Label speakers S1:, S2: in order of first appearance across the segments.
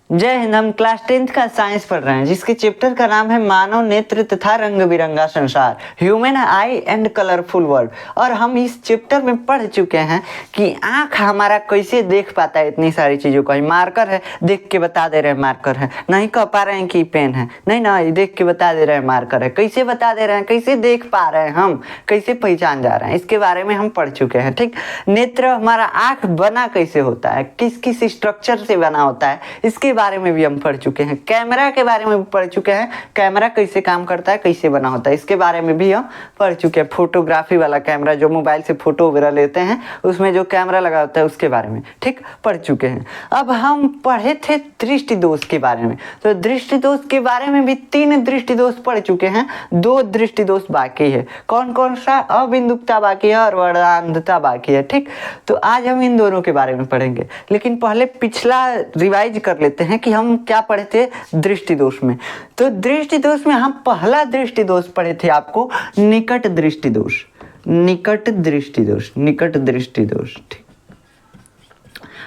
S1: जय हिंद। हम class 10th का साइंस पढ़ रहे हैं जिसके चैप्टर का नाम है मानव नेत्र तथा रंग बिरंगा संसार, human I and colourful world. और हम इस चैप्टर में पढ़ चुके हैं कि आंख हमारा कैसे देख पाता है इतनी सारी चीज़ों को। मार्कर है, देख के बता दे रहे हैं मार्कर है, नहीं कह पा रहे हैं कि पेन है, नहीं ना, देख के बता दे रहे हैं मार्कर है। कैसे बता दे रहे हैं, कैसे देख पा रहे हैं, हम कैसे पहचान जा रहे हैं, इसके बारे में हम पढ़ चुके हैं। ठीक, नेत्र हमारा आंख बना कैसे होता है, किस किस स्ट्रक्चर से बना होता है, इसके बारे में भी हम पढ़ चुके हैं। कैमरा के बारे में भी पढ़ चुके हैं, कैमरा कैसे काम करता है, कैसे बना होता है, इसके बारे में भी हम पढ़ चुके हैं। फोटोग्राफी वाला कैमरा जो मोबाइल से फोटो वगैरह लेते हैं, उसमें जो कैमरा लगा होता है उसके बारे में ठीक पढ़ चुके हैं। अब हम पढ़े थे दृष्टि दोष के बारे में, तो दृष्टि दोष के बारे में भी 3 दृष्टि दोष पढ़ चुके हैं, 2 दृष्टि दोष बाकी है। कौन कौन सा? अबिंदुकता बाकी है और वर्णांधता बाकी है। ठीक, तो आज हम इन दोनों के बारे में पढ़ेंगे, लेकिन पहले पिछला रिवाइज कर लेते हैं कि हम क्या पढ़े थे दृष्टि दोष में। तो दृष्टि दोष में हम पहला दृष्टि दोष पढ़े थे आपको निकट दृष्टि दोष, निकट दृष्टि दोष, निकट दृष्टि दोष। ठीक,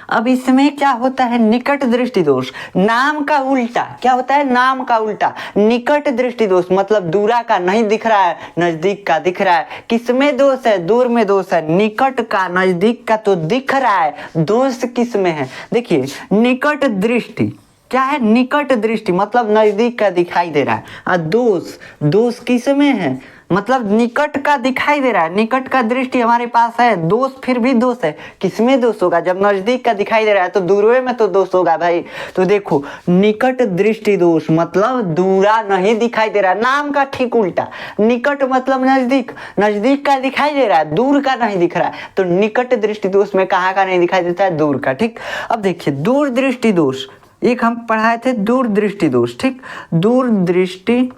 S1: अब इसमें क्या होता है निकट दृष्टि दोष, नाम का उल्टा क्या होता है, नाम का उल्टा। निकट दृष्टि दोष मतलब दूरा का नहीं दिख रहा है, नजदीक का दिख रहा है। किसमें दोष है? दूर में दोष है। निकट का नजदीक का तो दिख रहा है, दोष किसमें है? देखिए निकट दृष्टि क्या है, निकट दृष्टि मतलब नजदीक का दिखाई दे रहा है, और दोष, दोष किसमें है मतलब निकट का दिखाई दे रहा है। निकट का दृष्टि हमारे पास है, दोष फिर भी दोष है। किसमें दोष होगा? जब नजदीक का दिखाई दे रहा है तो दूरवे में तो दोष होगा भाई। तो देखो निकट दृष्टि दोष मतलब दूरा नहीं दिखाई दे रहा है, नाम का ठीक उल्टा। निकट मतलब नजदीक, नजदीक का दिखाई दे रहा है, दूर का नहीं दिख रहा है। तो निकट दृष्टि दोष में कहाँ का नहीं दिखाई देता है? दूर का। ठीक, अब देखिए दूर दृष्टि दोष, एक हम पढ़ाए थे दूर दृष्टि दोष। ठीक, दूर दृष्टि,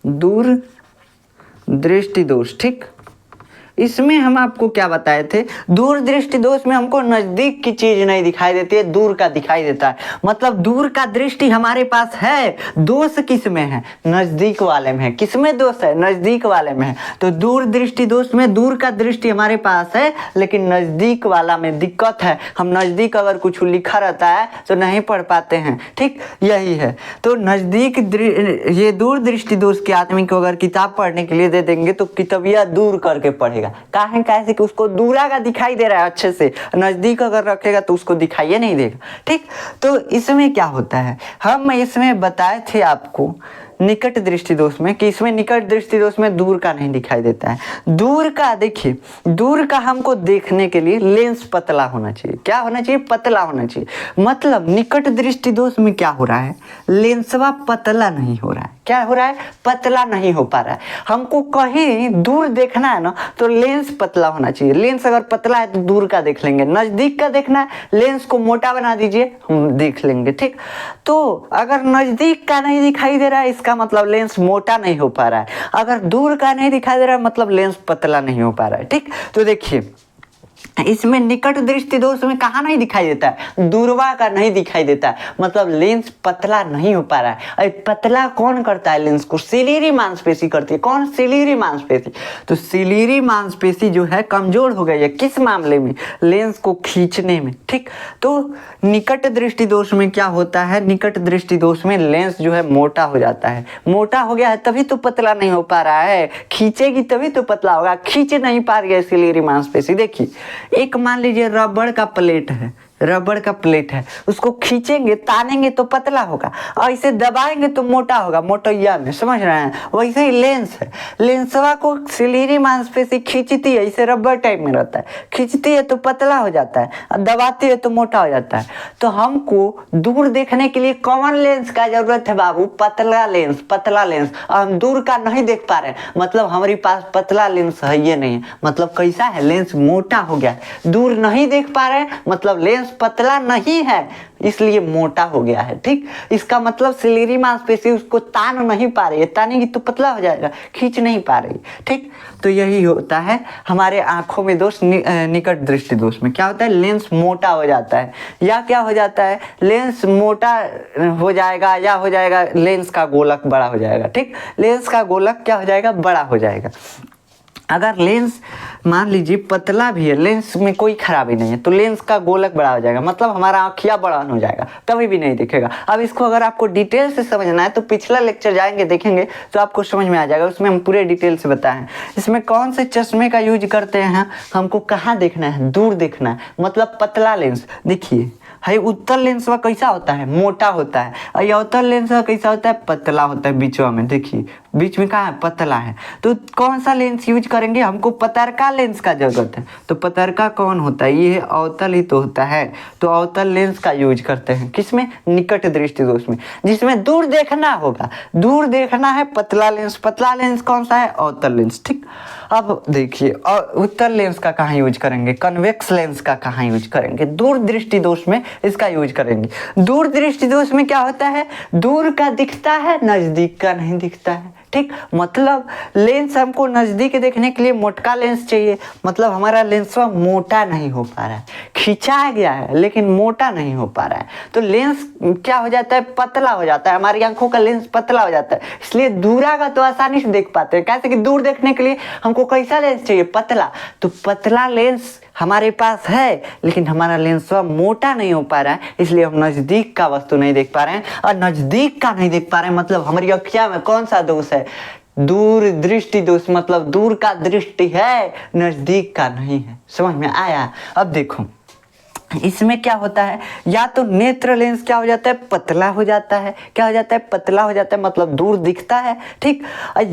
S1: दूर दृष्टि दोष। ठीक, इसमें हम आपको क्या बताए थे, दूर दृष्टि दोष में हमको नजदीक की चीज नहीं दिखाई देती है, दूर का दिखाई देता है। मतलब दूर का दृष्टि हमारे पास है, दोष किस में है? नजदीक वाले में है। किसमें दोष है? नजदीक वाले में है। तो दूर दृष्टि दोष में दूर का दृष्टि हमारे पास है, लेकिन नजदीक वाला में दिक्कत है। हम नजदीक अगर कुछ लिखा रहता है तो नहीं पढ़ पाते हैं। ठीक, यही है। तो नजदीक ये दूर दृष्टि दोष के आदमी को अगर किताब पढ़ने के लिए दे देंगे तो किताबिया दूर करके पढ़ेगा। काहे? कैसे कि उसको दूरा का दिखाई दे रहा है अच्छे से, नजदीक अगर रखेगा तो उसको दिखाई नहीं देगा। ठीक, तो इसमें क्या होता है, हम इसमें बताए थे आपको निकट दृष्टि दोष में कि इसमें निकट दृष्टि दोष में दूर का नहीं दिखाई देता है। दूर का देखिए, दूर का हमको देखने के लिए लेंस पतला होना चाहिए। क्या होना चाहिए? पतला होना चाहिए। मतलब निकट दृष्टि दोष में क्या हो रहा है, लेंसवा पतला नहीं हो रहा है। क्या हो रहा है? पतला नहीं हो पा रहा है। हमको कहीं दूर देखना है ना तो लेंस पतला होना चाहिए। लेंस अगर पतला है तो दूर का देख लेंगे, नजदीक का देखना है लेंस को मोटा बना दीजिए, हम देख लेंगे। ठीक, तो अगर नजदीक का नहीं दिखाई दे रहा है इसका मतलब लेंस मोटा नहीं हो पा रहा है, अगर दूर का नहीं दिखाई दे रहा है मतलब लेंस पतला नहीं हो पा रहा है। ठीक, तो देखिए इसमें निकट दृष्टि दोष में कहाँ नहीं दिखाई देता है, दूरवा का नहीं दिखाई देता है, मतलब लेंस पतला नहीं हो पा रहा है। अरे पतला कौन करता है लेंस को? सिलीरी मांसपेशी करती है। कौन? सिलीरी मांसपेशी। तो सिलीरी मांसपेशी जो है कमजोर हो गई है, किस मामले में? लेंस को खींचने में। ठीक, तो निकट दृष्टि दोष में क्या होता है, निकट दृष्टि दोष में लेंस जो है मोटा हो जाता है। मोटा हो गया है तभी तो पतला नहीं हो पा रहा है, खींचेगी तभी तो पतला होगा, खींच नहीं पा रही है सिलीरी मांसपेशी। देखिए एक मान लीजिए रबड़ का प्लेट है, रबड़ का प्लेट है, उसको खींचेंगे तानेंगे तो पतला होगा, और इसे दबाएंगे तो मोटा होगा, मोटैया में, समझ रहे हैं? वैसे ही लेंस है, लेंसवा को सिलीरी मांसपेशी खींचती है, इसे रबड़ टाइप में रहता है, खींचती है तो पतला हो जाता है, और दबाती है तो मोटा हो जाता है। तो हमको दूर देखने के लिए कौन लेंस का जरूरत है बाबू? पतला लेंस, पतला लेंस। हम दूर का नहीं देख पा रहे हैं मतलब हमारे पास पतला लेंस है ये नहीं है, मतलब कैसा है, लेंस मोटा हो गया है। दूर नहीं देख पा रहे हैं मतलब लेंस पतला नहीं है, इसलिए मोटा हो गया है। ठीक, इसका मतलब सिलीरी मांसपेशी उसको तान नहीं पा रही है, तानेगी तो पतला हो जाएगा, खींच नहीं पा रही। ठीक, तो यही होता है हमारे आंखों में दोष। निकट दृष्टि दोष में क्या होता है, लेंस मोटा हो जाता है, या क्या हो जाता है, लेंस मोटा हो जाएगा, या हो जाएगा लेंस का गोलक बड़ा हो जाएगा। ठीक, लेंस का गोलक क्या हो जाएगा, बड़ा हो जाएगा। अगर लेंस मान लीजिए पतला भी है, लेंस में कोई खराबी नहीं है, तो लेंस का गोलक बड़ा हो जाएगा, मतलब हमारा आँखिया बड़ा हो जाएगा, कभी भी नहीं दिखेगा। अब इसको अगर आपको डिटेल से समझना है तो पिछला लेक्चर जाएंगे देखेंगे तो आपको समझ में आ जाएगा, उसमें हम पूरे डिटेल से बताए हैं। इसमें कौन से चश्मे का यूज करते हैं, हमको कहाँ देखना है, दूर देखना है, मतलब पतला लेंस। देखिए है उत्तल लेंस में कैसा होता है, मोटा होता है, और ये अवतल लेंस में कैसा होता है, पतला होता है। बीचवा में देखिए, बीच में कहाँ है, पतला है। तो कौन सा लेंस यूज करेंगे, हमको पतरका लेंस का जरूरत है। तो पतरका कौन होता है, ये अवतल ही तो होता है, तो अवतल लेंस का यूज करते हैं। किसमें, निकट दृष्टि दोष में, जिसमें दूर देखना होगा, दूर देखना है, पतला लेंस। पतला लेंस कौन सा है, अवतल लेंस। ठीक, अब देखिए उत्तल लेंस का कहाँ यूज करेंगे, कन्वेक्स लेंस का कहाँ यूज करेंगे, दूर दृष्टि दोष में इसका यूज करेंगे। दूर दृष्टि दोष में क्या होता है, दूर का दिखता है, नजदीक का नहीं दिखता है। ठीक, मतलब लेंस हमको नजदीक देखने के लिए मोटका लेंस चाहिए, मतलब हमारा लेंस मोटा नहीं हो पा रहा है, खिंचा गया है लेकिन मोटा नहीं हो पा रहा है, तो लेंस क्या हो जाता है, पतला हो जाता है, हमारी आंखों का लेंस पतला हो जाता है। इसलिए दूरा का तो आसानी से देख पाते हैं, कैसे कि दूर देखने के लिए हमको कैसा लेंस चाहिए, पतला। तो पतला लेंस हमारे पास है, लेकिन हमारा लेंस मोटा नहीं हो पा रहा है, इसलिए हम नजदीक का वस्तु नहीं देख पा रहे हैं। और नजदीक का नहीं देख पा रहे हैं मतलब हमारी अखिया में कौन सा दोष है, दूर दृष्टि दोष, मतलब दूर का दृष्टि है, नजदीक का नहीं है। समझ में आया। अब देखो इसमें क्या होता है, या तो नेत्र लेंस क्या हो जाता है, पतला हो जाता है, क्या हो जाता है, पतला हो जाता है, मतलब दूर दिखता है। ठीक,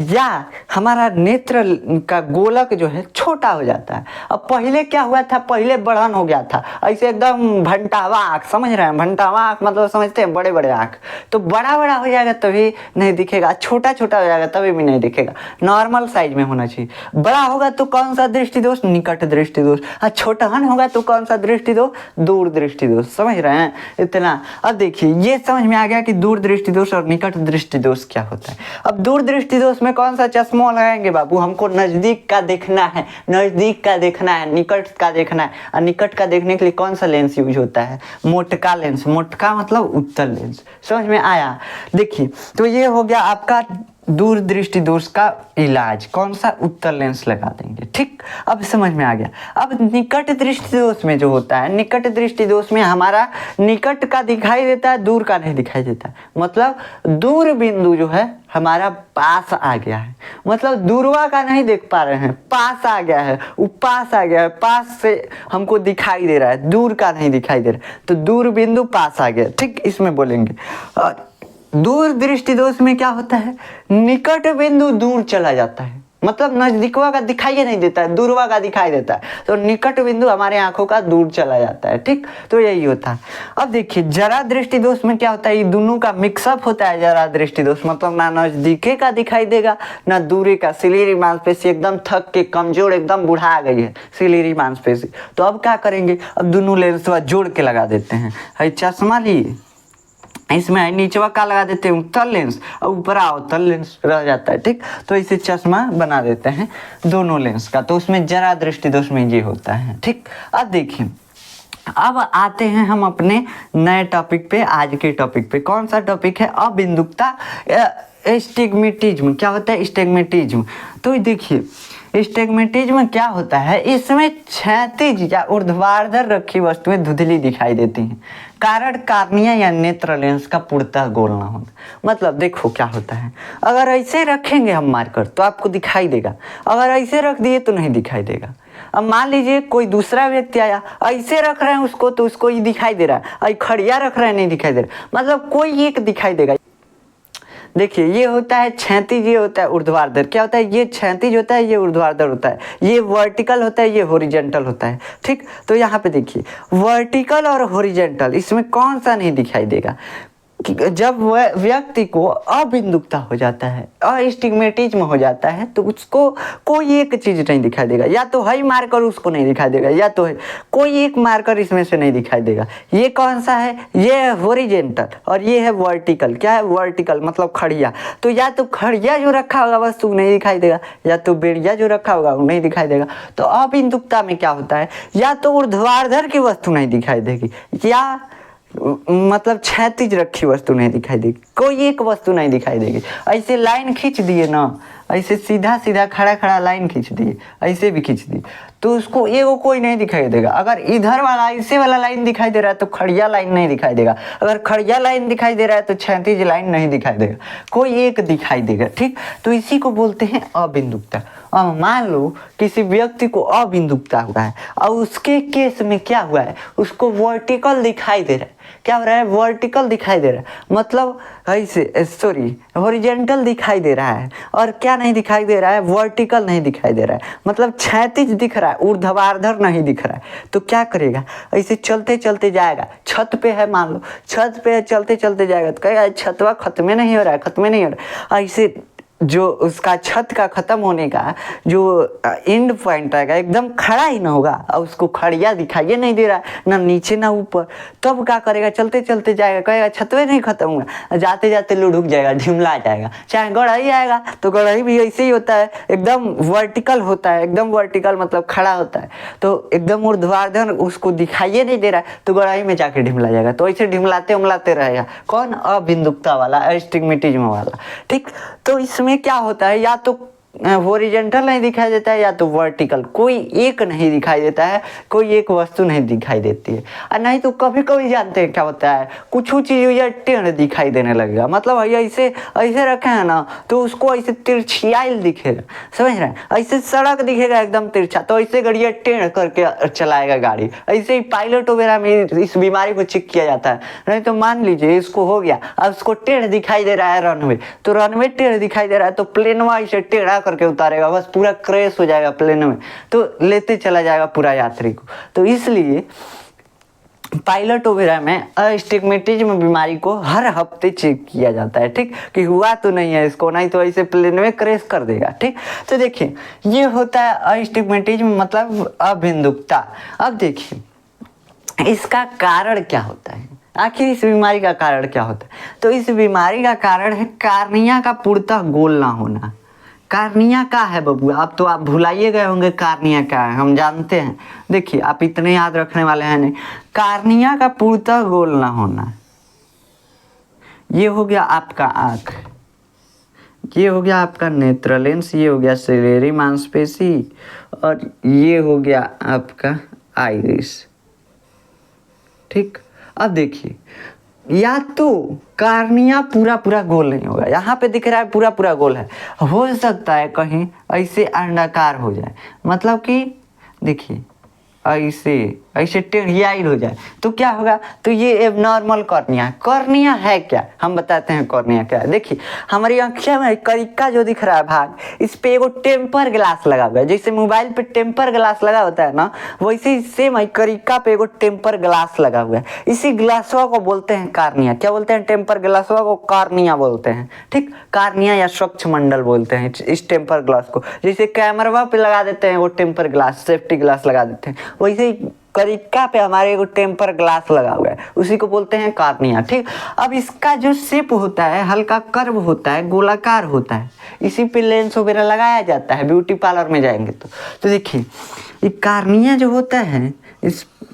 S1: या हमारा नेत्र का गोलक जो है छोटा हो जाता है। अब पहले क्या हुआ था, पहले बढ़न हो गया था, ऐसे एकदम भंटावा आँख, समझ रहे हैं, भंटावा आँख मतलब समझते हैं, बड़े बड़े आँख। तो बड़ा बड़ा हो जाएगा तभी नहीं दिखेगा, छोटा छोटा हो जाएगा तभी भी नहीं दिखेगा। नॉर्मल साइज में होना चाहिए। बड़ा होगा तो कौन सा दृष्टि दोष, निकट दृष्टि दोष। और छोटहन होगा तो कौन सा दृष्टि दोष, दूर दृष्टि दोष। समझ रहे हैं इतना। अब देखिए ये समझ में आ गया कि दूर दृष्टि दोष और निकट दृष्टि दोष क्या होता है। अब दूर दृष्टि दोष में कौन सा चश्मा लगाएंगे बाबू, हमको नजदीक का देखना है, नजदीक का देखना है, निकट का देखना है। और निकट का देखने के लिए कौन सा लेंस यूज होता है, मोटका लेंस। मोटका मतलब उत्तल लेंस। समझ में आया। देखिए तो ये हो गया आपका दूर दृष्टि दोष का इलाज, कौन सा, उत्तल लेंस लगा देंगे। ठीक, अब समझ में आ गया। अब निकट दृष्टि दोष में जो होता है, निकट दृष्टि दोष में हमारा निकट का दिखाई देता है, दूर का नहीं दिखाई देता है। मतलब दूर बिंदु जो है हमारा पास आ गया है, मतलब दूरवा का नहीं देख पा रहे हैं, पास आ गया है, वो पास आ गया है, पास से हमको दिखाई दे रहा है, दूर का नहीं दिखाई दे रहा है, तो दूर बिंदु पास आ गया। ठीक, इसमें बोलेंगे। दूर दृष्टि दोष में क्या होता है, निकट बिंदु दूर चला जाता है, मतलब नजदीकवा का दिखाई नहीं देता है, दूरवा का दिखाई देता है, तो निकट बिंदु हमारे आंखों का दूर चला जाता है। ठीक, तो यही होता है। अब देखिए जरा दृष्टि दोष में क्या होता है, ये दोनों का मिक्सअप होता है। जरा दृष्टि दोष मतलब ना नजदीके का दिखाई देगा ना दूरी का। सिलीरी मांसपेशी एकदम थक के कमजोर, एकदम बुढ़ा गई है सिलीरी मांसपेशी, तो अब क्या करेंगे, अब दोनों लेंस जोड़ के लगा देते हैं। चश्मा लिए, इसमें नीचवा का लगा देते हैं उत्तल लेंस, और ऊपर अवतल लेंस रह जाता है। ठीक, तो इसे चश्मा बना देते हैं दोनों लेंस का, तो उसमें जरा दृष्टि दोष में ये होता है। ठीक, अब देखिए अब आते हैं हम अपने नए टॉपिक पे, आज के टॉपिक पे। कौन सा टॉपिक है, अबिंदुकता, एस्टिग्मेटिज्म। क्या होता है एस्टिग्मेटिज्म, तो देखिए एस्टिग्मेटिज्म क्या होता है, इसमें क्षैतिज या ऊर्ध्वाधर रखी वस्तुएं धुंधली दिखाई देती हैं, कारण कार्निया या नेत्र लेंस का पूर्णतः गोल ना होना। मतलब देखो क्या होता है, अगर ऐसे रखेंगे हम मार्कर तो आपको दिखाई देगा, अगर ऐसे रख दिए तो नहीं दिखाई देगा। अब मान लीजिए कोई दूसरा व्यक्ति आया, ऐसे रख रहे हैं उसको तो उसको ये दिखाई दे रहा है, और खड़िया रख रहे हैं नहीं दिखाई दे रहा, मतलब कोई एक दिखाई देगा। देखिए ये होता है क्षैतिज, ये होता है ऊर्ध्वाधर। क्या होता है, ये क्षैतिज होता है, ये ऊर्ध्वाधर होता है, ये वर्टिकल होता है, ये हॉरिजॉन्टल होता है। ठीक, तो यहाँ पे देखिए वर्टिकल और हॉरिजॉन्टल, इसमें कौन सा नहीं दिखाई देगा, जब व्यक्ति को अबिंदुकता हो जाता है, अस्टिग्मेटिज्म हो जाता है, तो उसको कोई एक चीज नहीं दिखाई देगा, या तो है मार्कर उसको नहीं दिखाई देगा, या तो है कोई एक मार्कर इसमें से नहीं दिखाई देगा। ये कौन सा है, ये है हॉरिजॉन्टल और ये है वर्टिकल। क्या है वर्टिकल, मतलब खड़िया, तो या तो खड़िया जो रखा होगा वस्तु नहीं दिखाई देगा, या तो बेड़िया जो रखा होगा वो नहीं दिखाई देगा। तो अबिंदुकता में क्या होता है, या तो ऊर्ध्वाधर की वस्तु नहीं दिखाई देगी, या मतलब क्षैतिज रखी वस्तु नहीं दिखाई देगी, कोई एक वस्तु नहीं दिखाई देगी। ऐसे लाइन खींच दिए ना, ऐसे सीधा सीधा खड़ा खड़ा लाइन खींच दिए, ऐसे भी खींच दिए, तो उसको एगो कोई नहीं दिखाई देगा। अगर इधर वाला ऐसे वाला लाइन दिखाई दे रहा है तो खड़िया लाइन नहीं दिखाई देगा, अगर खड़िया लाइन दिखाई दे रहा है तो क्षैतिज लाइन नहीं दिखाई देगा, कोई एक दिखाई देगा। ठीक, तो इसी को बोलते हैं अबिंदुकता। अब मान लो किसी व्यक्ति को अबिंदुकता हुआ है और उसके केस में क्या हुआ है, उसको वर्टिकल दिखाई दे रहा है। क्या हो रहा है, वर्टिकल दिखाई दे रहा है, मतलब ऐसे सॉरी हॉरिजॉन्टल दिखाई दे रहा है, और क्या नहीं दिखाई दे रहा है, वर्टिकल नहीं दिखाई दे रहा है, मतलब क्षैतिज दिख रहा है, ऊर्ध्वाधर नहीं दिख रहा है। तो क्या करेगा, ऐसे चलते चलते जाएगा, छत पे है मान लो, छत पे चलते चलते जाएगा तो कहेगा छतवा खत्म नहीं हो रहा है, खत्म नहीं हो रहा है। ऐसे जो उसका छत का खत्म होने का जो एंड पॉइंट आएगा एकदम खड़ा ही ना होगा, और उसको खड़िया दिखाई नहीं दे रहा है, ना नीचे ना ऊपर, तब क्या करेगा, चलते चलते जाएगा, कहेगा छतवे नहीं खत्म हुआ, जाते जाते लुढ़क जाएगा, ढिमला जाएगा। चाहे गढ़ई आएगा तो गढ़ई भी ऐसे ही होता है, एकदम वर्टिकल होता है, एकदम वर्टिकल मतलब खड़ा होता है, तो एकदम ऊर्ध्वाधर उसको दिखाई नहीं दे रहा है, तो गढ़ई में जाके ढिमला जाएगा। तो ऐसे ढिमलाते उमलाते रहेगा, कौन, अबिंदुकता वाला, एस्टिग्मेटिज्म वाला। ठीक, तो इसमें क्या होता है, या तो हॉरिजॉन्टल नहीं दिखाई देता है या तो वर्टिकल, कोई एक नहीं दिखाई देता है, कोई एक वस्तु नहीं दिखाई देती है। और नहीं तो कभी कभी जानते हैं क्या होता है, कुछ चीज ये टेढ़ दिखाई देने लगेगा, मतलब ऐसे ऐसे रखे हैं ना तो उसको ऐसे तिरछियाइल दिखेगा, समझ रहे हैं, ऐसे सड़क दिखेगा एकदम तिरछा, तो ऐसे गाड़ियाँ टेढ़ करके चलाएगा गाड़ी। ऐसे ही पायलट वगैरह में इस बीमारी को चेक किया जाता है। नहीं तो मान लीजिए इसको हो गया, अब उसको टेढ़ दिखाई दे रहा है रनवे, तो रनवे टेढ़ दिखाई दे रहा है तो प्लेनवा ऐसे टेढ़ा करके उतारेगा, बस पूरा क्रैश हो जाएगा प्लेन में, तो लेते चला जाएगा पूरा यात्री को। तो इसलिए पायलट वगैरह में अस्टिग्मेटिज्म बीमारी को हर हफ्ते चेक किया जाता है, ठीक, कि हुआ तो नहीं है इसको, नहीं तो ऐसे प्लेन में क्रैश कर देगा। ठीक, तो देखिए ये होता है अस्टिग्मेटिज्म मतलब अबिंदुकता। अब देखिए इसका कारण क्या होता है, आखिर इस बीमारी का कारण क्या होता है, तो इस बीमारी का कारण है कार्निया का पूर्णतः गोल ना होना। कार्निया का है बबुआ, अब तो आप भुलाइए गए होंगे कार्निया क्या है, हम जानते हैं, देखिए आप इतने याद रखने वाले हैं नहीं। कार्निया का पूर्णतः गोल ना होना, ये हो गया आपका आँख, ये हो गया आपका नेत्र लेंस, ये हो गया सिलेरी मांसपेशी, और ये हो गया आपका आइरिस। ठीक, अब देखिए या तो कार्निया पूरा पूरा गोल नहीं होगा, यहाँ पे दिख रहा है पूरा पूरा गोल है, हो सकता है कहीं ऐसे अंडाकार हो जाए, मतलब कि देखिए ऐसे ऐसे टेढ़ियाइल हो जाए, तो क्या होगा, तो ये एबनॉर्मल कॉर्निया। कॉर्निया है क्या, हम बताते हैं कॉर्निया क्या है। देखिए हमारी आँखें में करिक्का जो दिख रहा है भाग, इस पे एगो टेम्पर ग्लास लगा हुआ है, जैसे मोबाइल पे टेम्पर ग्लास लगा होता है ना, वैसे ही सेम है करिक्का पे एगो टेम्पर ग्लास लगा हुआ है, इसी ग्लासवा को बोलते हैं कार्निया। क्या बोलते हैं, टेम्पर ग्लासवा को कार्निया बोलते हैं। ठीक, कार्निया या स्वच्छ मंडल बोलते हैं इस टेम्पर ग्लास को, जैसे कैमरा पे लगा देते हैं वो टेम्पर ग्लास, सेफ्टी ग्लास लगा देते हैं, वैसे ही करिक्का पे हमारे एक टेम्पर ग्लास लगा हुआ है, उसी को बोलते हैं कार्निया। ठीक, अब इसका जो शेप होता है हल्का कर्व होता है, गोलाकार होता है, इसी पे लेंस वगैरह लगाया जाता है ब्यूटी पार्लर में जाएंगे तो देखिए ये कार्निया जो होता है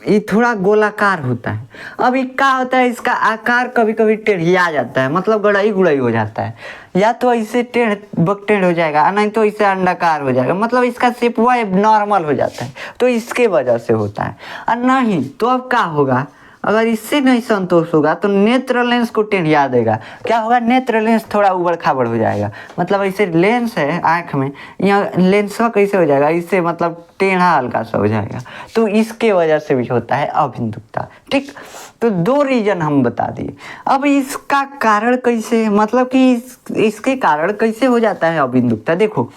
S1: ये थोड़ा गोलाकार होता है। अब ये क्या होता है, इसका आकार कभी कभी टेढ़िया जाता है, मतलब गड़ाई गुड़ाई हो जाता है, या तो ऐसे टेढ़ हो जाएगा, नहीं तो इसे अंडाकार हो जाएगा, मतलब इसका शेप वो नॉर्मल हो जाता है, तो इसके वजह से होता है। और नहीं तो अब क्या होगा, अगर इससे नहीं संतोष होगा तो नेत्र लेंस को टेढ़िया देगा। क्या होगा, नेत्र लेंस थोड़ा उबड़ खाबड़ हो जाएगा, मतलब ऐसे लेंस है आँख में, यहाँ लेंस कैसे हो जाएगा, इससे मतलब टेढ़ा हल्का सा हो जाएगा, तो इसके वजह से भी होता है अबिंदुकता। ठीक, तो दो रीजन हम बता दिए। अब इसका कारण कैसे, मतलब कि इसके कारण कैसे हो जाता है अबिंदुकता। देखो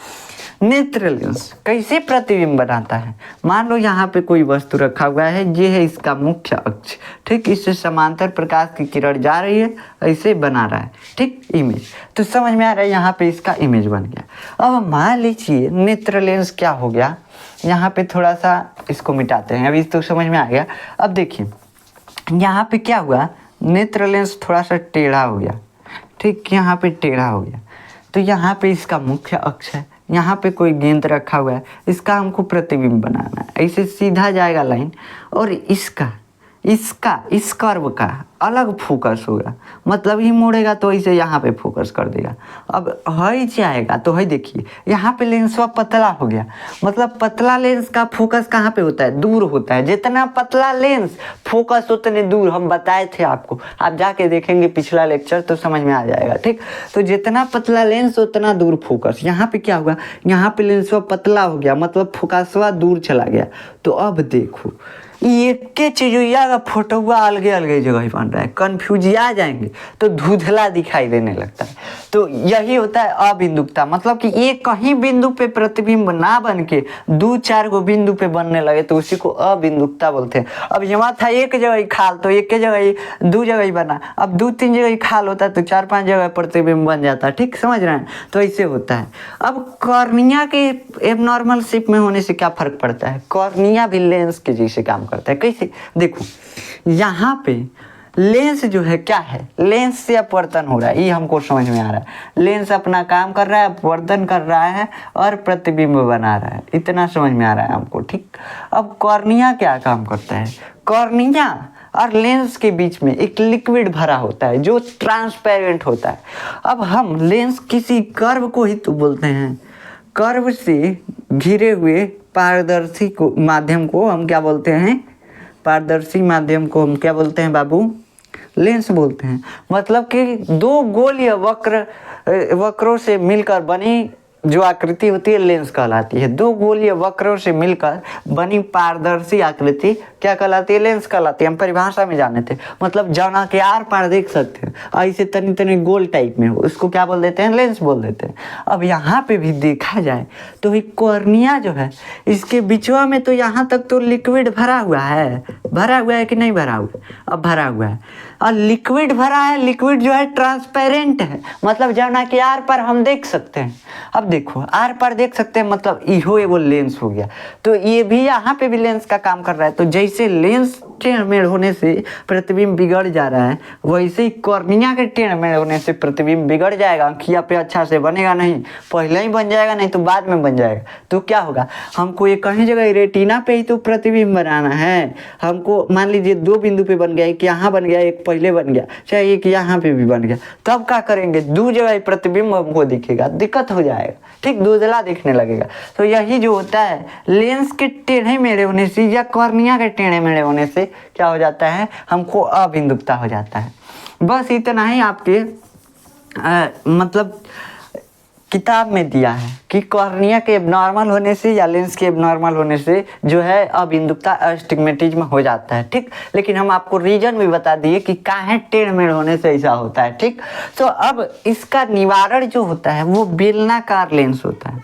S1: नेत्र लेंस कैसे प्रतिबिंब बनाता है, मान लो यहाँ पे कोई वस्तु रखा हुआ है, ये है इसका मुख्य अक्ष। ठीक, इससे समांतर प्रकाश की किरण जा रही है, ऐसे बना रहा है। ठीक, इमेज तो समझ में आ रहा है, यहाँ पे इसका इमेज बन गया। अब मान लीजिए नेत्र लेंस क्या हो गया, यहाँ पे थोड़ा सा इसको मिटाते हैं, अभी तो समझ में आ गया। अब देखिए यहाँ पे क्या हुआ, नेत्र लेंस थोड़ा सा टेढ़ा हो गया। ठीक, यहाँ पे टेढ़ा हो गया, तो यहाँ पे इसका मुख्य अक्ष है, यहाँ पे कोई गेंद रखा हुआ है, इसका हमको प्रतिबिंब बनाना है, ऐसे सीधा जाएगा लाइन, और इसका इसका, इस कर्व का अलग फोकस होगा, मतलब ये मुड़ेगा तो इसे यहाँ पे फोकस कर देगा। अब हई जाएगा तो हई देखिए यहाँ पे लेंस पतला हो गया, मतलब पतला लेंस का फोकस कहाँ पे होता है, दूर होता है। जितना पतला लेंस फोकस उतने दूर, हम बताए थे आपको, आप जाके देखेंगे पिछला लेक्चर तो समझ में आ जाएगा। ठीक, तो जितना पतला लेंस उतना दूर फोकस। यहाँ पे क्या हुआ, यहाँ पे लेंस पतला हो गया, मतलब फोकसवा दूर चला गया। तो अब देखो एक के चीज़िया का फोटोआ अलगे अलगे जगह बन रहा है, कन्फ्यूज आ जाएंगे तो धुंधला दिखाई देने लगता है। तो यही होता है अबिंदुकता, मतलब कि एक कहीं बिंदु पे प्रतिबिंब ना बन के दो चार गो बिंदु पे बनने लगे तो उसी को अबिंदुकता बोलते हैं। अब यहाँ था एक जगह ही खाल, तो एक के जगह ही दो जगह ही बना, अब दो तीन जगह ही खाल होता है तो चार पांच जगह प्रतिबिंब बन जाता है। ठीक, समझ रहे हैं, तो ऐसे होता है। अब कॉर्निया के एबनॉर्मल शेप में होने से क्या फर्क पड़ता है, कॉर्निया भी लेंस के जैसे काम करता है। कैसे, देखो यहाँ पे लेंस जो है क्या है, लेंस से अपवर्तन हो रहा है, ये हमको समझ में आ रहा है। लेंस अपना काम कर रहा है, अपवर्तन कर रहा है और प्रतिबिंब बना रहा है, इतना समझ में आ रहा है हमको। ठीक, अब कॉर्निया क्या काम करता है, कॉर्निया और लेंस के बीच में एक लिक्विड भरा होता है जो ट्रांसपेरेंट होता है। अब हम लेंस किसी कर्व को ही तो बोलते हैं, कर्व से घिरे हुए पारदर्शी को माध्यम को हम क्या बोलते हैं, पारदर्शी माध्यम को हम क्या बोलते हैं बाबू, लेंस बोलते हैं। मतलब कि दो गोल या वक्रों से मिलकर बनी जो आकृति होती है लेंस कहलाती है। दो गोलीय वक्रों से मिलकर बनी पारदर्शी आकृति क्या कहलाती है, लेंस कहलाती है। हम परिभाषा में जाने थे, मतलब जाना के आर पार देख सकते हैं, ऐसे तनी तनी गोल टाइप में हो, उसको क्या बोल देते हैं, लेंस बोल देते हैं। अब यहाँ पे भी देखा जाए तो ये कॉर्निया जो है इसके बीचवा में तो यहाँ तक तो लिक्विड भरा हुआ है, भरा हुआ है कि नहीं भरा हुआ, अब भरा हुआ है और लिक्विड भरा है। लिक्विड जो है ट्रांसपेरेंट है, मतलब जाना कि आर पर हम देख सकते हैं। अब देखो आर पर देख सकते हैं, मतलब इहो एगो लेंस हो गया। तो ये भी यहाँ पे भी लेंस का काम कर रहा है। तो जैसे लेंस टेढ़ मेढ़ होने से प्रतिबिंब बिगड़ जा रहा है, वैसे ही कॉर्निया के टेढ़ मेढ़ होने से प्रतिबिंब बिगड़ जाएगा, आँखिया पे अच्छा से बनेगा नहीं, पहले ही बन जाएगा नहीं तो बाद में बन जाएगा। तो क्या होगा, हमको ये कहीं जगह रेटिना पे ही तो प्रतिबिंब बनाना है। हमको मान लीजिए दो बिंदु पे बन गया, एक यहाँ बन गया, एक पहले बन गया, चाहे एक यहाँ पे भी बन गया, तब क्या करेंगे, दो जगह प्रतिबिंब हमको दिखेगा, दिक्कत हो जाएगा। ठीक, धुंधला दिखने लगेगा। तो यही जो होता है लेंस के टेढ़े मेढ़े होने से या कॉर्निया के टेढ़े मेढ़े होने से क्या हो जाता है, हमको अबिंदुकता हो जाता है। बस इतना ही आपके मतलब किताब में दिया है कि कॉर्निया के एबनॉर्मल होने से या लेंस के एबनॉर्मल होने से जो है अबिंदुकता अस्टिग्मेटिज्म हो जाता है। ठीक, लेकिन हम आपको रीजन भी बता दिए कि काहे टेढ़ मेढ़ होने से ऐसा होता है। ठीक, तो अब इसका निवारण जो होता है वो बेलनाकार लेंस होता है।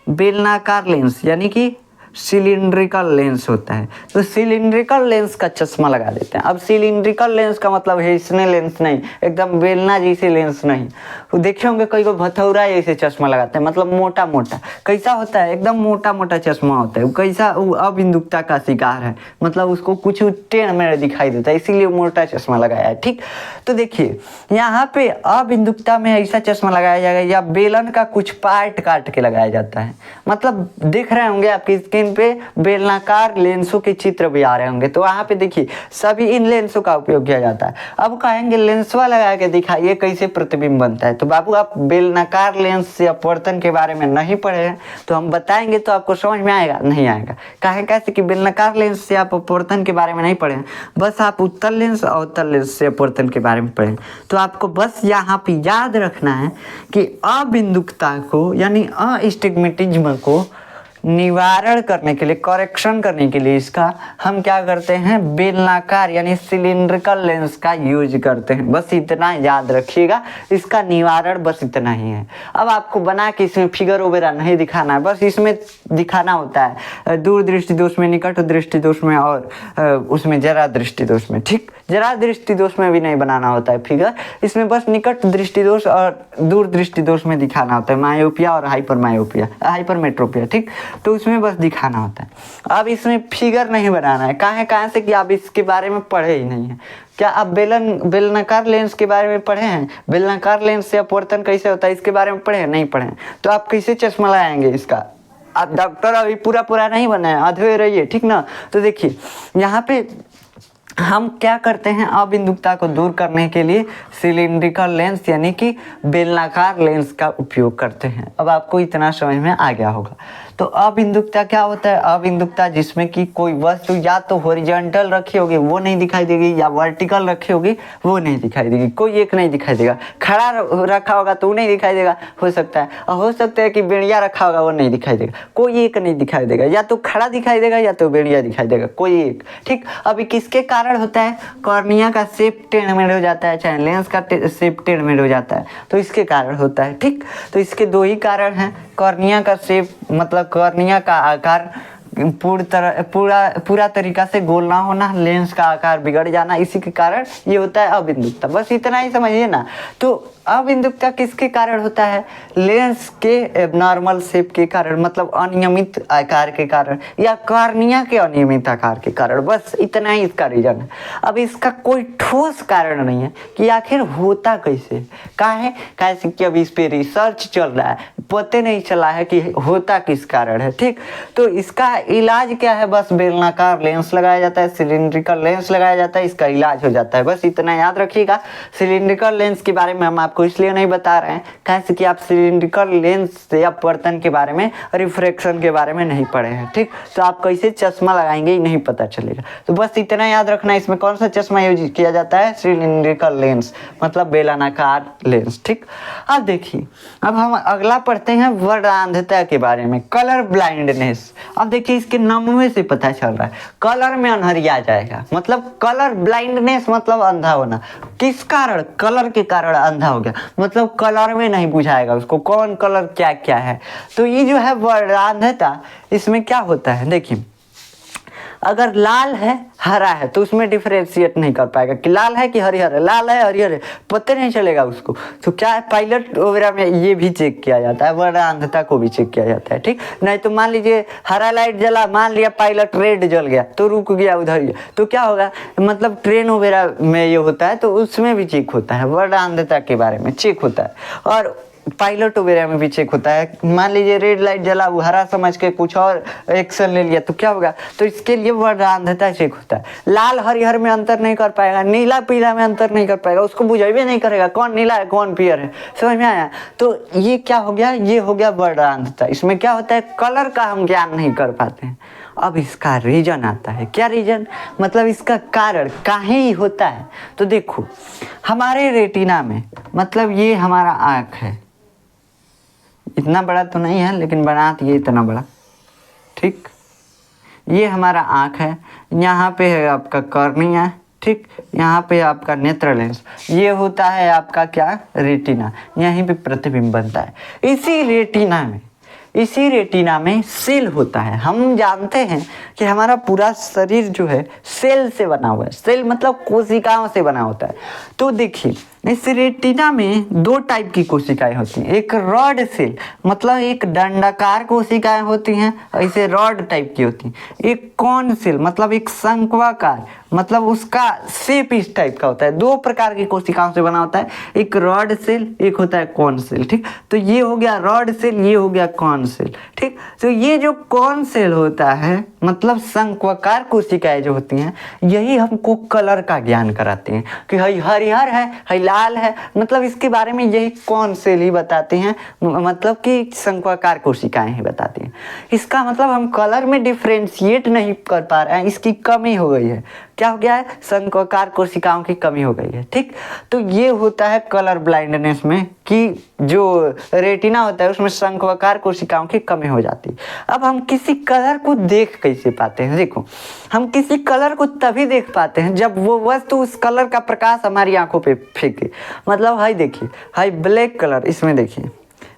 S1: बेलनाकार लेंस यानी कि सिलिंड्रिकल लेंस होता है। तो सिलिंड्रिकल लेंस का चश्मा लगा देते हैं। अब सिलिंड्रिकल लेंस का मतलब है इसने लेंस नहीं, एकदम बेलना जैसे लेंस नहीं। तो देखे होंगे कई को भथौरा जैसे चश्मा लगाते हैं, मतलब मोटा मोटा। कैसा होता है, एकदम मोटा मोटा चश्मा होता है। वो कैसा, वो अबिंदुकता का शिकार है, मतलब उसको कुछ टेढ़ मेढ़ दिखाई देता है, इसीलिए मोटा चश्मा लगाया है। ठीक, तो देखिए यहाँ पे अबिंदुकता में ऐसा चश्मा लगाया जाएगा या बेलन का कुछ पार्ट काट के लगाया जाता है। मतलब देख रहे होंगे आपकी स्क्रीन पे बेलनाकार लेंसों के चित्र भी आ रहे होंगे। तो वहाँ पे देखिए सभी इन लेंसों का उपयोग किया जाता है। अब कहेंगे लेंसवा लगा के दिखाइए कैसे प्रतिबिंब बनता है। तो बाबू आप बेलनाकार लेंस से अपवर्तन के बारे में नहीं पढ़े हैं, तो हम बताएंगे तो आपको समझ में आएगा, नहीं आएगा। कहें कैसे कि बेलनाकार लेंस से आप अपवर्तन के बारे में नहीं पढ़े हैं, बस आप उत्तल लेंस और अवतल लेंस से अपवर्तन के बारे में पढ़े। तो आपको बस यहाँ पे याद रखना है कि अबिंदुकता को यानी अस्टिग्मेटिज्म को निवारण करने के लिए, करेक्शन करने के लिए इसका हम क्या करते हैं, बेलनाकार यानी सिलिंड्रिकल लेंस का यूज करते हैं। बस इतना याद रखिएगा, इसका निवारण बस इतना ही है। अब आपको बना के इसमें फिगर वगैरह नहीं दिखाना है, बस इसमें दिखाना होता है दूर दृष्टि दोष में, निकट दृष्टि दोष में और उसमें जरा दृष्टि दोष में। ठीक, जरा दृष्टि दोष में भी नहीं बनाना होता है फिगर, इसमें बस निकट दृष्टि दोष और दूर दृष्टि दोष में दिखाना होता है, मायोपिया और हाइपरमायोपिया, हाइपरमेट्रोपिया। ठीक, तो उसमें बस दिखाना होता है। अब इसमें फिगर नहीं बनाना है। कहाँ से कि आप इसके बारे में पढ़े ही नहीं है। क्या आप बेलनाकार लेंस के बारे में पढ़े हैं, बेलनाकार लेंस से अपवर्तन कैसे होता है इसके बारे में पढ़े हैं, नहीं पढ़े हैं। तो आप कैसे चश्मा लगाएंगे इसका, आप डॉक्टर अभी पूरा नहीं बना है, अधूरे रहिए। ठीक ना, तो देखिए यहाँ पे हम क्या करते हैं, अबिंदुकता को दूर करने के लिए सिलिंड्रिकल लेंस यानी कि बेलनाकार लेंस का उपयोग करते हैं। अब आपको इतना समझ में आ गया होगा। तो अबिंदुकता क्या होता है? अबिंदुकता जिसमें कि कोई वस्तु या तो हॉरिजॉन्टल रखी होगी वो नहीं दिखाई देगी, या वर्टिकल रखी होगी वो नहीं दिखाई देगी, कोई एक नहीं दिखाई देगा। खड़ा रखा होगा तो वो नहीं दिखाई देगा, हो सकता है, और हो सकता है कि बेड़िया रखा होगा वो नहीं दिखाई देगा, कोई एक नहीं दिखाई देगा, या तो खड़ा दिखाई देगा या तो बेड़िया दिखाई देगा, कोई एक। ठीक, अभी किसके कारण होता है? कॉर्निया का शेप टेढ़मेढ़ हो जाता है, चाहे लेंस का शेप टेढ़मेढ़ हो जाता है, तो इसके कारण होता है। ठीक, तो इसके दो ही कारण हैं, कॉर्निया का शेप मतलब कॉर्निया का आकार पूरा तरीका से गोल ना होना, लेंस का आकार बिगड़ जाना, इसी के कारण ये होता है अबिंदुकता। बस इतना ही समझिए ना। तो अबिंदुकता किसके कारण होता है? लेंस के एबनॉर्मल शेप के कारण, मतलब अनियमित आकार के कारण, या कॉर्निया के अनियमित आकार के कारण। बस इतना ही इसका रीजन है। अब इसका कोई ठोस कारण नहीं है कि आखिर होता कैसे, कैसे कि अभी इस पे रिसर्च चल रहा है, पता नहीं चला है कि होता किस कारण है। ठीक, तो इसका इलाज क्या है? बस बेलनाकार लेंस लगाया जाता है, सिलिंड्रिकल लेंस लगाया जाता है, इसका इलाज हो जाता है। बस इतना याद रखिएगा। सिलिंड्रिकल लेंस के बारे में हम आपको इसलिए नहीं बता रहे हैं कैसे कि आप सिलिंड्रिकल लेंस या बर्तन के बारे में, रिफ्रैक्शन के बारे में नहीं पढ़े हैं। ठीक, तो आप कैसे चश्मा लगाएंगे ये नहीं पता चलेगा। तो बस इतना याद रखना। इसमें कौन सा चश्मा यूज किया जाता है? सिलिंड्रिकल लेंस, मतलब बेलनाकार लेंस। ठीक, अब देखिए, अब हम अगला पढ़ते हैं वर्णांधता के बारे में, कलर ब्लाइंडनेस। अब देखिए इसके नाम में से पता चल रहा है कलर में अंधरिया जाएगा, मतलब कलर ब्लाइंडनेस मतलब अंधा होना। किस कारण? कलर के कारण अंधा हो गया, मतलब कलर में नहीं बुझाएगा उसको कौन कलर क्या क्या है। तो ये जो है वर्णांधता, इसमें क्या होता है? देखिए, अगर लाल है हरा है तो उसमें डिफरेंशिएट नहीं कर पाएगा कि लाल है कि हरिहर है, लाल है हरिहर है, पता नहीं चलेगा उसको। तो क्या है, पायलट वगैरह में ये भी चेक किया जाता है, वर्णांधता को भी चेक किया जाता है। ठीक, नहीं तो मान लीजिए हरा लाइट जला, मान लिया पायलट रेड जल गया तो रुक गया उधर ही, तो क्या होगा, मतलब ट्रेन वगैरह में ये होता है तो उसमें भी चेक होता है, वर्णांधता के बारे में चेक होता है। और पायलट वगैरह में भी चेक होता है। मान लीजिए रेड लाइट जला, वो हरा समझ के कुछ और एक्शन ले लिया तो क्या होगा, तो इसके लिए वर्णांधता चेक होता है। लाल हरिहर में अंतर नहीं कर पाएगा, नीला पीला में अंतर नहीं कर पाएगा, उसको बुझाइए नहीं करेगा कौन नीला है कौन पीयर है, समझ में आया? तो ये क्या हो गया, ये हो गया वर्णांधता। इसमें क्या होता है, कलर का हम ज्ञान नहीं कर पाते हैं। अब इसका रीजन आता है, क्या रीजन, मतलब इसका कारण काहे ही होता है। तो देखो, हमारे रेटिना में, मतलब ये हमारा आँख है, इतना बड़ा तो नहीं है लेकिन बना ये इतना बड़ा। ठीक, ये हमारा आँख है, यहाँ पे है आपका कॉर्निया। ठीक, यहाँ पे आपका नेत्र लेंस, ये होता है आपका क्या, रेटिना, यहीं पे प्रतिबिंब बनता है। इसी रेटिना में सेल होता है। हम जानते हैं कि हमारा पूरा शरीर जो है सेल से बना हुआ है, सेल मतलब कोशिकाओं से बना होता है। तो देखिए, इस रेटिना में दो टाइप की कोशिकाएं होती हैं, एक रॉड सेल मतलब एक दंडाकार कोशिकाएं होती हैं, ऐसे रॉड टाइप की होती हैं। एक कॉन सेल मतलब एक शंक्वाकार, मतलब उसका शेप इस टाइप का होता है। दो प्रकार की कोशिकाओं से बना होता है, एक रॉड सेल, एक होता है कॉन सेल। ठीक, तो ये हो गया रॉड सेल, ये हो गया कॉन सेल। ठीक, तो ये जो कॉन सेल होता है मतलब शंक्वाकार कोशिकाएं जो होती हैं, यही हमको कलर का ज्ञान कराते हैं कि हई हरिहर है, हई लाल है, मतलब इसके बारे में यही कौन सेल ही बताते हैं, मतलब कि शंक्वाकार कोशिकाएं ही बताती हैं। इसका मतलब हम कलर में डिफ्रेंशिएट नहीं कर पा रहे हैं, इसकी कमी हो गई है। क्या हो गया है, शंक्वाकार कोशिकाओं की कमी हो गई है। ठीक, तो ये होता है कलर ब्लाइंडनेस में कि जो रेटिना होता है उसमें शंक्वाकार कोशिकाओं की कमी हो जाती है। अब हम किसी कलर को देख कैसे पाते हैं? देखो, हम किसी कलर को तभी देख पाते हैं जब वो वस्तु उस कलर का प्रकाश हमारी आंखों पे फेंके। मतलब हाई देखिए, हाई ब्लैक कलर, इसमें देखिए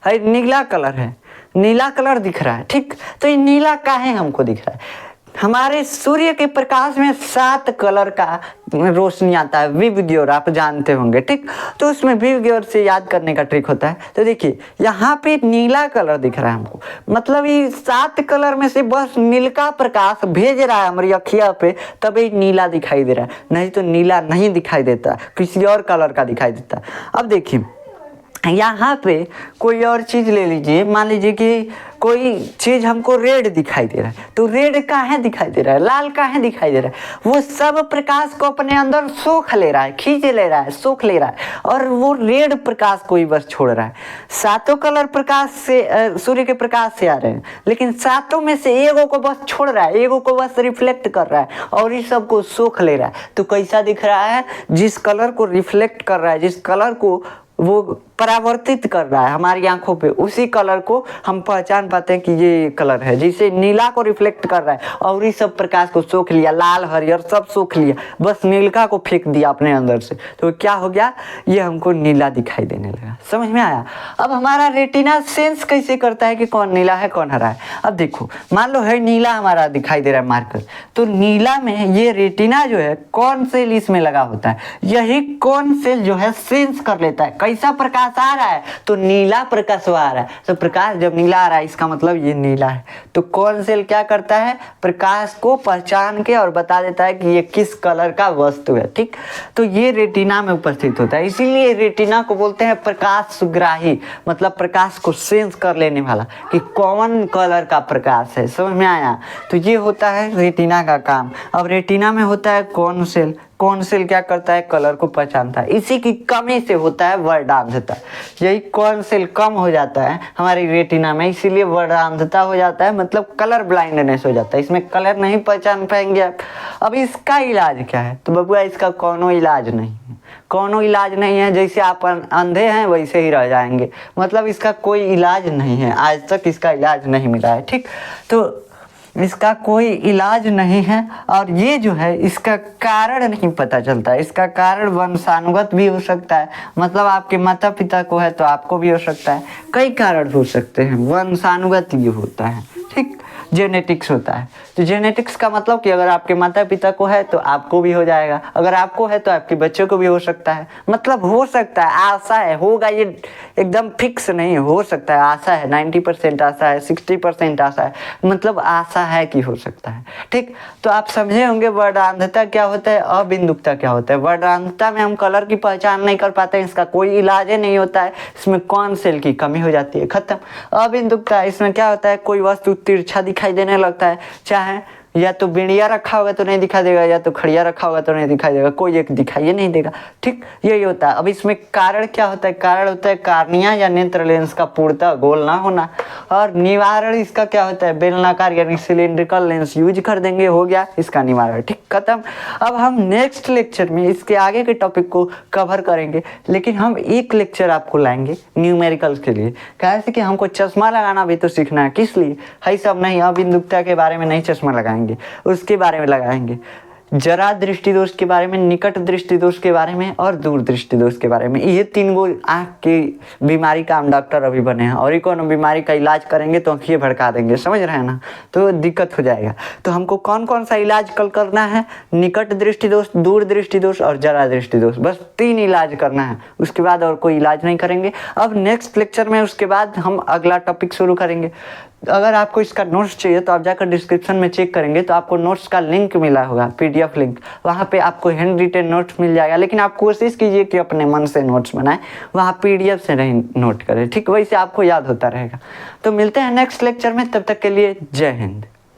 S1: हाई नीला कलर है, नीला कलर दिख रहा है। ठीक, तो ये नीला काहे हमको दिख रहा है, हमारे सूर्य के प्रकाश में 7 कलर का रोशनी आता है, विवग्योर आप जानते होंगे। ठीक, तो उसमें विवग्योर से याद करने का ट्रिक होता है। तो देखिए यहाँ पे नीला कलर दिख रहा है हमको, मतलब ये 7 कलर में से बस नीला प्रकाश भेज रहा है हमारी अखिया पे, तभी नीला दिखाई दे रहा है, नहीं तो नीला नहीं दिखाई देता, किसी और कलर का दिखाई देता। अब देखिए यहाँ पे कोई और चीज़ ले लीजिए, मान लीजिए कि कोई चीज़ हमको रेड दिखाई दे रहा है, तो रेड कहाँ दिखाई दे रहा है, लाल कहाँ दिखाई दे रहा है, वो सब प्रकाश को अपने अंदर सोख ले रहा है, खींच ले रहा है, सोख ले रहा है, और वो रेड प्रकाश को ही बस छोड़ रहा है। सातों कलर प्रकाश से सूर्य के प्रकाश से आ रहे हैं, लेकिन सातों में से एगो को बस छोड़ रहा है, एगो को बस रिफ्लेक्ट कर रहा है और इस सब को सोख ले रहा है। तो कैसा दिख रहा है, जिस कलर को रिफ्लेक्ट कर रहा है, जिस कलर को वो परावर्तित कर रहा है हमारी आंखों पे, उसी कलर को हम पहचान पाते हैं कि ये कलर है। जैसे नीला को रिफ्लेक्ट कर रहा है और इस सब प्रकाश को सोख लिया, लाल हरियर सब सोख लिया, बस नीलका को फेंक दिया अपने अंदर से, तो क्या हो गया, ये हमको नीला दिखाई देने लगा। समझ में आया? अब हमारा रेटिना सेंस कैसे करता है कि कौन नीला है कौन हरा है। अब देखो, मान लो है नीला हमारा दिखाई दे रहा है मार्कर, तो नीला में ये रेटिना जो है कौन सेल इसमें लगा होता है, यही कौन सेल जो है सेंस कर लेता है कैसा प्रकाश आ रहा है, तो नीला प्रकाश आ रहा है। तो प्रकाश जब नीला आ रहा है इसका मतलब ये नीला है। तो कौन सेल क्या करता है, प्रकाश को पहचान के और बता देता है कि ये किस कलर का वस्तु है। ठीक, तो ये रेटिना में उपस्थित होता है, इसीलिए रेटिना को बोलते हैं प्रकाश सुग्राही, मतलब प्रकाश को सेंस कर लेने वाला कि कौन कलर का प्रकाश है। समझ में आया? तो ये होता है रेटिना का काम। अब रेटिना में होता है कौन सेल, कौन सेल क्या करता है, कलर को पहचानता है। इसी की कमी से होता है वर्णांधता। यही कौन सेल कम हो जाता है हमारी रेटिना में, इसीलिए वर्णांधता हो जाता है, मतलब कलर ब्लाइंडनेस हो जाता है, इसमें कलर नहीं पहचान पाएंगे आप। अब इसका इलाज क्या है, तो बबुआ इसका कोनो इलाज नहीं है, कोनो इलाज नहीं है। जैसे आप अंधे हैं वैसे ही रह जाएंगे, मतलब इसका कोई इलाज नहीं है, आज तक इसका इलाज नहीं मिला है। ठीक, तो इसका कोई इलाज नहीं है, और ये जो है इसका कारण नहीं पता चलता है। इसका कारण वंशानुगत भी हो सकता है, मतलब आपके माता पिता को है तो आपको भी हो सकता है, कई कारण हो सकते हैं, वंशानुगत ये होता है। ठीक, जेनेटिक्स होता है। तो जेनेटिक्स का मतलब कि अगर आपके माता पिता को है तो आपको भी हो जाएगा, अगर आपको है तो आपके बच्चों को भी हो सकता है, मतलब हो सकता है, आशा है, होगा ये एकदम फिक्स नहीं, हो सकता है, आशा है, 90% आशा है, 60% आशा है, मतलब आशा है कि हो सकता है। ठीक, तो आप समझे होंगे वर्णांधता क्या होता है, अबिंदुकता क्या होता है। वर्णांधता में हम कलर की पहचान नहीं कर पाते, इसका कोई इलाज ही नहीं होता है, इसमें कौन सेल की कमी हो जाती है, खत्म। अबिंदुकता, इसमें क्या होता है, कोई वस्तु तिरछा दिखाई देने लगता है, चाहे या तो बिड़िया रखा होगा तो नहीं दिखाई देगा, या तो खड़िया रखा होगा तो नहीं दिखाई देगा, कोई एक दिखाई नहीं देगा। ठीक, यही होता है। अब इसमें कारण क्या होता है, कारण होता है कार्निया या नेत्र लेंस का पूर्णतः गोल ना होना, और निवारण इसका क्या होता है, बेलनाकार यानी सिलिंड्रिकल लेंस यूज कर देंगे, हो गया इसका निवारण। ठीक, खत्म। अब हम नेक्स्ट लेक्चर में इसके आगे के टॉपिक को कवर करेंगे, लेकिन हम एक लेक्चर आपको लाएंगे न्यूमेरिकल्स के लिए, कैसे कि हमको चश्मा लगाना भी तो सीखना है। किस लिए है, सब नहीं, अबिंदुकता के बारे में नहीं चश्मा लगाएंगे, उसके बारे में लगाएंगे, जरा दृष्टि दोष के बारे में, निकट दृष्टि दोष के बारे में और दूर दृष्टि दोष के बारे में। ये तीन गो आँख की बीमारी का हम डॉक्टर अभी बने हैं, और ये कौन बीमारी का इलाज करेंगे तो आँखें भड़का देंगे, समझ रहे हैं ना, तो दिक्कत हो जाएगा। तो हमको कौन कौन सा इलाज कल करना है, निकट दृष्टि दोष, दूर दृष्टि दोष और जरा दृष्टि दोष, बस 3 इलाज करना है, उसके बाद और कोई इलाज नहीं करेंगे। अब नेक्स्ट लेक्चर में उसके बाद हम अगला टॉपिक शुरू करेंगे। अगर आपको इसका नोट्स चाहिए तो आप जाकर डिस्क्रिप्शन में चेक करेंगे तो आपको नोट्स का लिंक मिला होगा, PDF लिंक, वहाँ पे आपको हैंड रिटेन नोट्स मिल जाएगा। लेकिन आप कोशिश कीजिए कि अपने मन से नोट्स बनाएं, वहाँ PDF से नहीं नोट करें। ठीक, वैसे आपको याद होता रहेगा। तो मिलते हैं नेक्स्ट लेक्चर में, तब तक के लिए जय हिंद।